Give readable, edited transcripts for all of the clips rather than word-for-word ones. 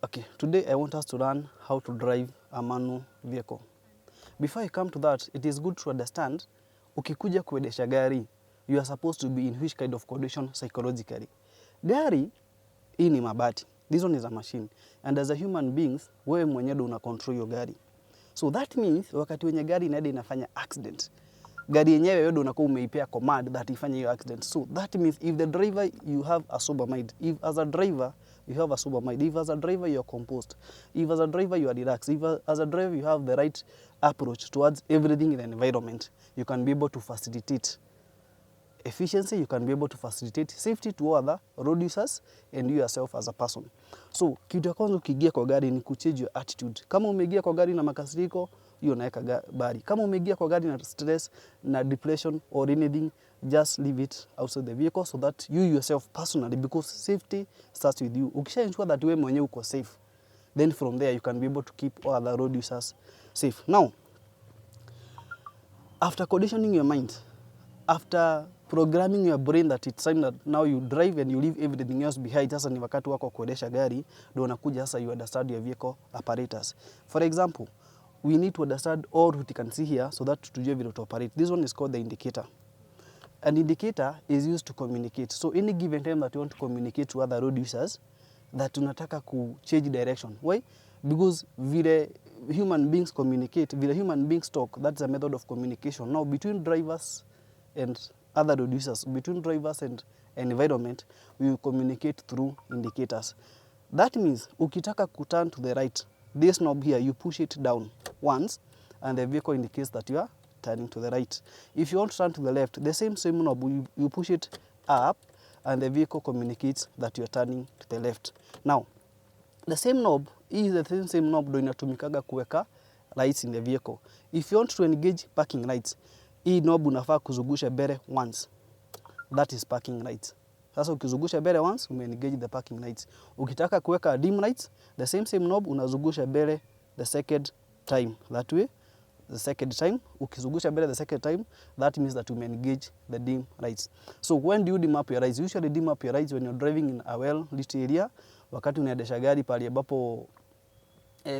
Okay, today I want us to learn how to drive a manual vehicle. Before I come to that, it is good to understand, ukikuja kuendesha gari, you are supposed to be in which kind of condition psychologically. Gari, hii ni mabati. This one is a machine. And as a human beings, wewe mwenyewe una control your gari. So that means, wakati wenye gari inaenda inafanya accident, gari yenyewe wewe unakuwa umeipea command that ifanye hiyo accident. So that means if the driver you have a sober mind, if as a driver you have a sober mind, if as a driver you are composed, if as a driver you are relaxed, if as a driver you have the right approach towards everything in the environment, you can be able to facilitate efficiency, you can be able to facilitate safety to other road users and you yourself as a person. So kitu ya kwanza ukiingia kwa gari ni kuchange your attitude. Kama umeingia kwa gari na makasiriko, hiyo unaweka bari. Kama umeingia kwa gari na stress na depression or anything, just leave it outside the vehicle so that you yourself personally, because safety starts with you. Ukisha ensure that wewe mwenyewe uko safe, then from there you can be able to keep all other road users safe. Now, after conditioning your mind, after programming your brain that it's time that now you drive and you leave everything else behind, sasa ni wakati wako kuendesha gari, ndio unakuja sasa you understand your vehicle apparatus. For example, we need to understand all what you can see here so that tujue vile to operate. This one is called the indicator. An indicator is used to communicate. So any given time that you want to communicate to other road users, that unataka ku change direction. Why? Because vile human beings communicate, vile human beings talk, that's a method of communication. Now between drivers and other road users, between drivers and environment, we will communicate through indicators. That means ukitaka ku turn to the right, this knob here, you push it down once and the vehicle indicates that you are turning to the right. If you want to turn to the left, the same knob, you push it up and the vehicle communicates that you are turning to the left. Now, the same knob is the same knob ndio inatumikaga kuweka lights in the vehicle. If you want to engage parking lights, hii knob unafaa kuzungusha mbele once. That is parking lights. Sasa ukizungusha mbele once, umeengage the parking lights. Ukitaka kuweka dim lights, the same knob unazungusha mbele the second time. That way, the second time, ukizungusha mbele the second time, that means that you engage the dim lights. So when do you dim up your lights? You usually dim up your lights when you're driving in a well-lit area, wakati unaendesha gari pale ambapo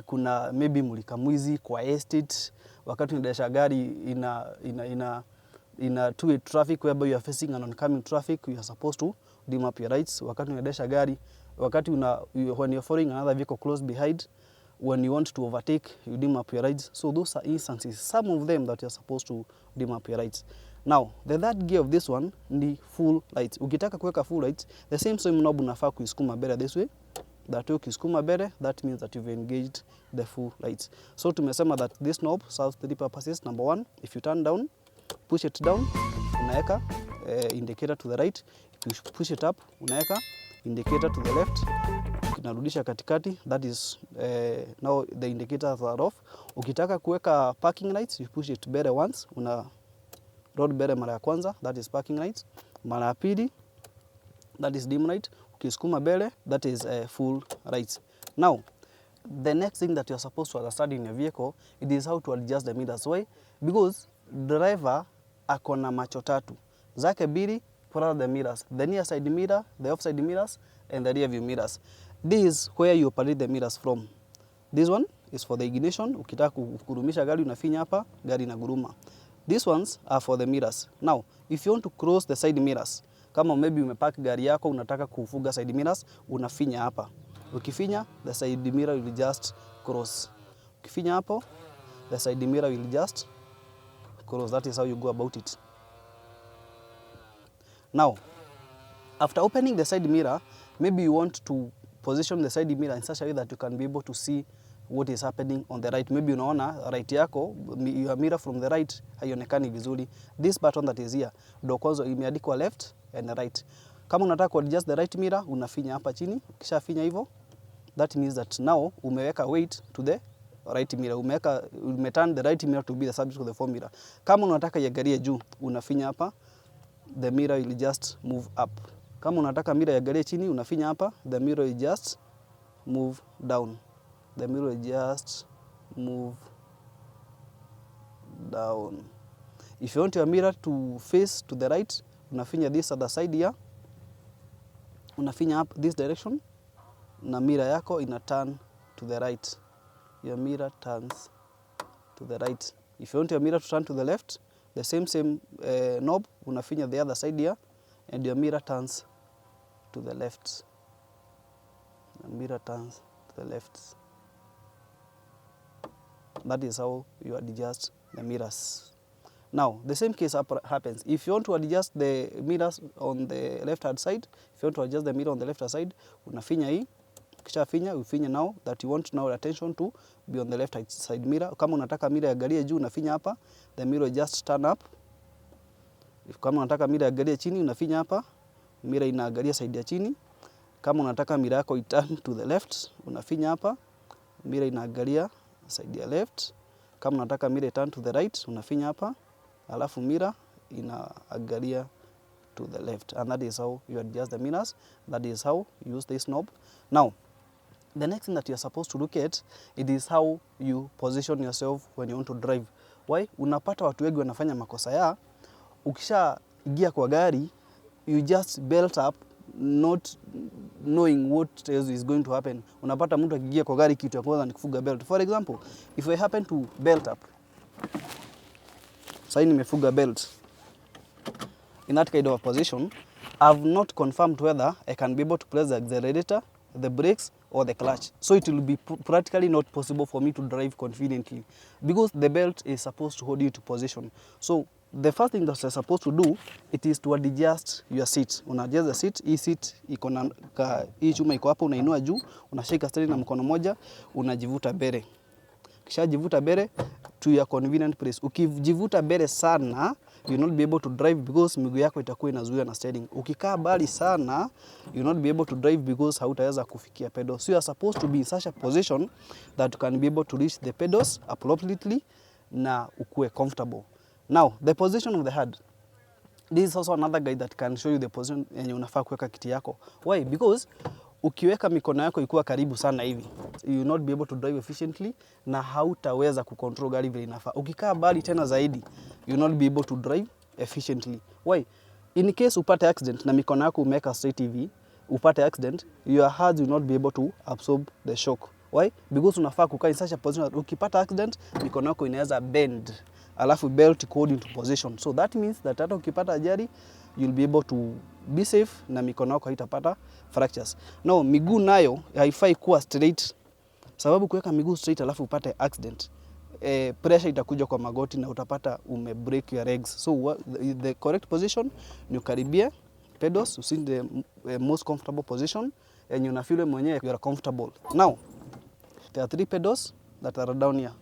kuna maybe mulika mwizi kwa estate, wakati unaendesha gari ina two-way traffic whereby you are facing an oncoming traffic, you are supposed to dim up your lights. Wakati unaendesha gari, wakati when you're following another vehicle close behind, when you want to overtake, you dim up your lights. So those are instances, some of them that you're supposed to dim up your lights. Now, the third gear of this one ni full lights. Ukitaka kuweka full lights, the same knob unafaa kuisukuma mbele this way. That way ukisukuma mbele, that means that you've engaged the full lights. So tumesema that this knob serves three purposes. Number one, if you turn down, push it down, unaweka indicator to the right. If you push it up, unaweka indicator to the left. Unarudisha katikati, that is now the indicators are off. Ukitaka kuweka parking lights, you push it mbele once, una road mbele mara ya kwanza, that is parking lights. Mara ya pili, that is dim light. Ukisukuma mbele, that is full lights. Now, the next thing that you're supposed to understand in your vehicle, it is how to adjust the mirrors. Why? Because driver akona macho tatu. Zake mbili, for the mirrors. The near side mirror, the off side mirrors, and the rear view mirrors. This is where you operate the mirrors from. This one is for the ignition. Ukitaka kugurumisha gari unafinya hapa, gari inaguruma. These ones are for the mirrors. Now, if you want to cross the side mirrors, kama maybe umepark gari yako unataka kufuga side mirrors, unafinya hapa. Ukifinya, the side mirror will just cross. Ukifinya hapo, the side mirror will just cross. That is how you go about it. Now, after opening the side mirror, maybe you want to position the side mirror in such a way that you can be able to see what is happening on the right. Maybe unaona right yako, your mirror from the right haionekani vizuri. This button that is here, ndio kwanza imeandikwa left and right. Kama unataka ku adjust the right mirror, unafinya hapa chini. Ukishafinya hivyo, that means that now umeweka weight to the right mirror. Umeturn the right mirror to be the subject of the front mirror. Kama unataka iangalie juu, unafinya hapa, the mirror will just move up. Kama unataka mirror iangalie chini, unafinya hapa, the mirror will just move down. The mirror will just move down. If you want your mirror to face to the right, unafinya this other side here. Unafinya up this direction. na mirror yako ina turn to the right. Your mirror turns to the right. If you want your mirror to turn to the left, the same knob unafinya the other side here, and your mirror turns to the left. The mirror turns to the left. That is how you adjust the mirrors. Now, the same case happens. If you want to adjust the mirrors on the left hand side, if you want to adjust the mirror on the left hand side, unafinya hii. Kisha finya, ufinya now that you want now attention to be on the left side mirror. Kama unataka mirror iangalie juu, unafinya hapa, the mirror just turn up. If kama unataka mirror iangalie chini, unafinya hapa, mirror inaangalia side ya chini. Kama unataka mirror yako turn to the left, unafinya hapa, mirror inaangalia side ya left. Kama unataka mirror turn to the right, unafinya hapa, alafu mirror inaangalia to the left. And that is how you adjust the mirrors. That is how you use this knob. Now, the next thing that you are supposed to look at, it is how you position yourself when you want to drive. Why? Unapata watu wengi wanafanya makosa ya, ukisha ingia kwa gari, you just belt up, not knowing what else is going to happen. Unapata mtu akiingia kwa gari kitu ya kwanza ni kufunga belt. For example, if I happen to belt up, sasa nimefunga belt, in that kind of a position, I've not confirmed whether I can be able to press the accelerator, the brakes, or the clutch. So it will be practically not possible for me to drive conveniently because the belt is supposed to hold you to position. So the first thing that you're supposed to do, it is to adjust your seat. Unadjust the seat, hii seat iko na hii chuma iko hapo, unainua juu, unashika steering na mkono moja, unajivuta bere. Kisha jivuta bere to your convenient place. Ukijivuta bere sana, you will not be able to drive because miguu yako itakuwa inazuia na steering. Ukikaa bali sana, you will not be able to drive because hautaweza kufikia pedals. So you are supposed to be in such a position that you can be able to reach the pedals appropriately na ukue comfortable. Now, the position of the head. This is also another guide that can show you the position yenye unafaa kuweka kiti yako. Why? Because ukiweka mikono yako ikuwa karibu sana hivi, you will not be able to drive efficiently na hautaweza kucontrol gari vile inafaa. Ukikaa bali tena zaidi, you will not be able to drive efficiently. Why? In case upate accident na mikono yako umeweka straight hivi, upate accident, your hands will not be able to absorb the shock. Why? Because unafaa kukaa in such a position that ukipata accident, mikono yako inaweza bend, alafu belt hold into position. So that means that hata ukipata ajali, you'll be able to be safe na mikono yako haitapata fractures. Now, miguu nayo haifai kuwa straight. Sababu kuweka miguu straight alafu upate accident, pressure itakuja kwa magoti na utapata break your legs. So the correct position ni ukaribie pedals, you see the most comfortable position and you feel mwenyewe you are comfortable. Now, there are 3 pedals that are down here.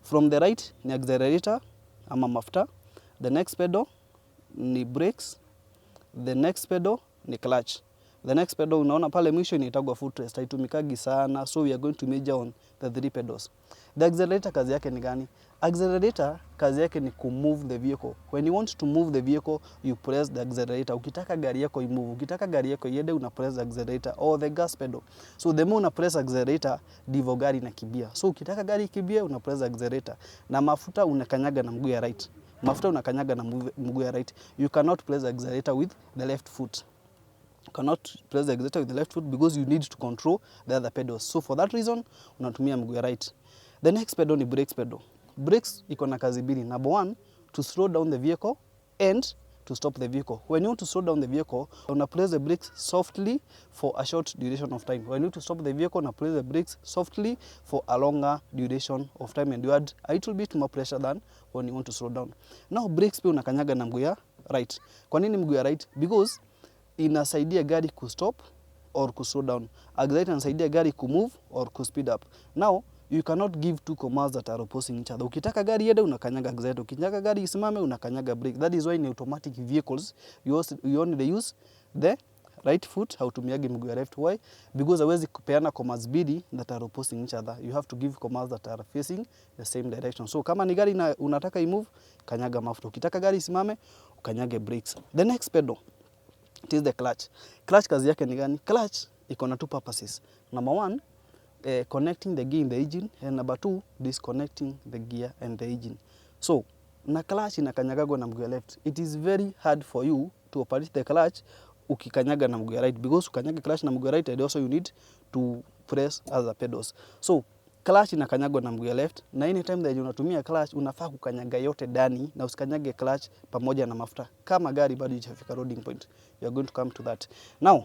From the right ni accelerator ama mafuta, the next pedal ni brakes, the next pedal ni clutch. The next pedal unaona pale mwisho inaitagwa footrest, haitumikagi sana, so we are going to major on the 3 pedals. The accelerator kazi yake ni gani? Accelerator kazi yake ni kumove the vehicle. When you want to move the vehicle, you press the accelerator. Ukitaka gari yako imove, ukitaka gari yako iende, una press the accelerator or the gas pedal. So the more una press accelerator, ndivyo gari inakimbia. So ukitaka gari ikimbie, una press accelerator. Na mafuta unakanyaga na mguu ya right. Mafuta unakanyaga na mguu ya right. You cannot press the accelerator with the left foot. You cannot press the accelerator with the left foot because you need to control the other pedals. So for that reason, unatumia mguu ya right. The next pedal ni brakes pedal. Brakes iko na kazi mbili. Number 1, to slow down the vehicle and to stop the vehicle. When you want to slow down the vehicle, una press the brakes softly for a short duration of time. When you want to stop the vehicle, una press the brakes softly for a longer duration of time, and you add a little bit more pressure than when you want to slow down. Now brakes pia unakanyaga na mguu ya right. Kwa nini mguu ya right? Because inasaidia gari kustop or kuslow down. Accelerator inasaidia gari kumove or kuspeed up. Now, you cannot give 2 commands that are opposing each other. Ukitaka gari iende unakanyaga accelerator, ukitaka gari isimame unakanyaga brake. That is why in automatic vehicles you only use the right foot, hautumiagi mguu ya left. Why? Because hawezi kupeana commands mbili that are opposing each other. You have to give commands that are facing the same direction. So kama ni gari unataka imove, kanyaga mafuta. Ukitaka gari isimame, ukanyage brakes. The next pedal, it is the clutch. Clutch kazi yake ni gani? Clutch iko na 2 purposes. Number 1, connecting the gear in the engine, and number 2, disconnecting the gear and the engine. So, na clutch inakanyagagwa na mguu ya left. It is very hard for you to operate the clutch ukikanyaga na mguu ya right, because ukanyaga clutch na mguu ya right and also you need to press other pedals. So clutch inakanyagwa na mguu ya left, na anytime that unatumia clutch unafaa kukanyaga yote ndani na usikanyage clutch pamoja na mafuta. Kama gari bado haijafika loading point, you are going to come to that. Now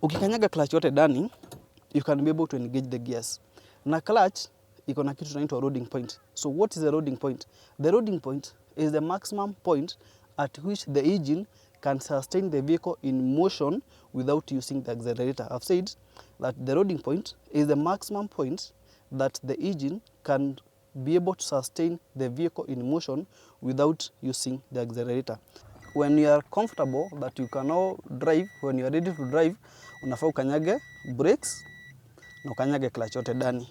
ukikanyaga clutch yote ndani, you can be able to engage the gears. Na clutch iko na kitu tunaitwa loading point. So what is the loading point? The loading point is the maximum point at which the engine can sustain the vehicle in motion without using the accelerator. I've said that the loading point is the maximum point that the engine can be able to sustain the vehicle in motion without using the accelerator. When you are comfortable that you can now drive, when you are ready to drive, unafaa ukanyage brakes na ukanyage clutch yote ndani,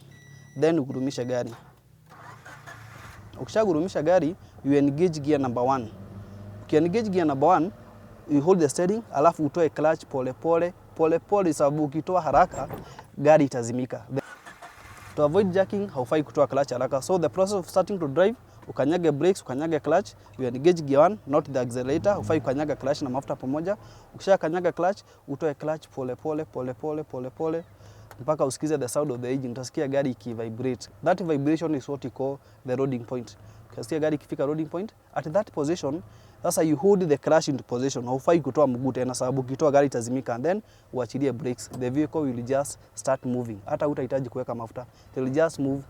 then ugurumishe gari. Ukishagurumisha gari, you engage gear number 1. Ukiengage gear number 1, you hold the steering, alafu utoe clutch pole pole, sababu ukitoa haraka gari itazimika. To avoid jacking, haufai kutoa clutch haraka. So the process of starting to drive, ukanyage brakes, ukanyage clutch, you engage gear 1, not the accelerator. Haufai kukanyaga clutch na mafuta pamoja. Ukisha kanyaga clutch, utoe clutch pole mpaka usikize the sound of the engine. Utasikia gari ikivibrate. That vibration is what you call the loading point. Ukisikia gari ikifika loading point, at that position, sasa you hold the clutch into position. Haufai kutoa mguu tena, sababu ukitoa gari itazimika, and then uachilie brakes. The vehicle will just start moving. Hata hutahitaji kuweka mafuta. It will just move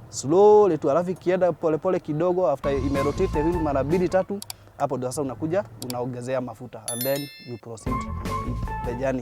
slowly tu, alafu kienda pole kidogo, after imerotate the wheel mara 2-3, hapo ndio sasa unakuja unaongezea mafuta, and then you proceed with the journey.